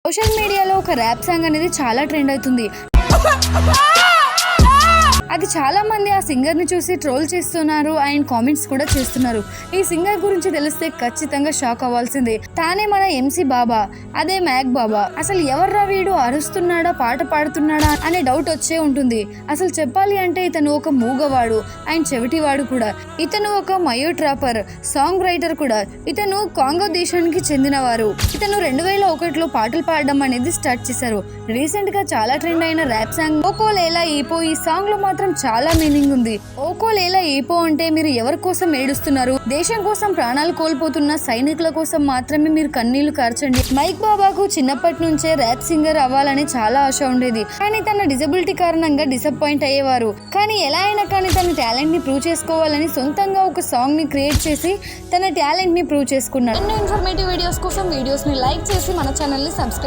Social మీడియాలో ఒక rap song అనేది చాలా ట్రెండ్ అవుతుంది. అది చాలా మంది ఆ సింగర్ ని చూసి ట్రోల్ చేస్తున్నారు అండ్ కామెంట్స్ కూడా చేస్తున్నారు. ఈ సింగర్ గురించి తెలిస్తే ఖచ్చితంగా షాక్ అవ్వాల్సిందే. తానే మన ఎంసీ బాబా, అదే మ్యాక్ బాబా. అసలు ఎవర్రా వీడు, అరుస్తున్నాడా పాట పాడుతున్నాడా అనే డౌట్ వచ్చే ఉంటుంది. అసలు చెప్పాలి అంటే ఇతను ఒక మూగవాడు అండ్ చెవిటివాడు కూడా. ఇతను ఒక మయో ట్రాపర్, సాంగ్ రైటర్ కూడా. ఇతను కాంగో దేశానికి చెందినవారు. ఇతను 2001లో పాటలు పాడడం అనేది స్టార్ట్ చేశారు. రీసెంట్ గా చాలా ట్రెండ్ అయిన ర్యాప్ సాంగ్ ఓకో లేలా ఈపో. ఈ సాంగ్ లో మాత్రం చాలా మీనింగ్ ఉంది. ఓకో లేలా ఈపో అంటే మీరు ఎవరి కోసం ఏడుస్తున్నారు? దేశం కోసం ప్రాణాలు కోల్పోతున్న సైనికుల కోసం మాత్రమే మీరు కన్నీళ్లు కార్చండి. మైక్ బాబాకు చిన్నప్పటి నుంచే ర్యాప్ సింగర్ అవ్వాలని చాలా ఆశ ఉండేది. కానీ తన డిజబిలిటీ కారణంగా డిసప్పాయింట్ అయ్యేవారు. కానీ ఎలా అయినా కానీ తన టాలెంట్ ని ప్రూవ్ చేసుకోవాలని సొంతంగా ఒక సాంగ్ ని క్రియేట్ చేసి తన టాలెంట్ ని ప్రూవ్ చేసుకున్నాడు. ఎన్నో ఇన్ఫర్మేటివ్ వీడియోస్ కోసం వీడియోస్ ని లైక్ చేసి మన ఛానల్ ని సబ్స్క్రైబ్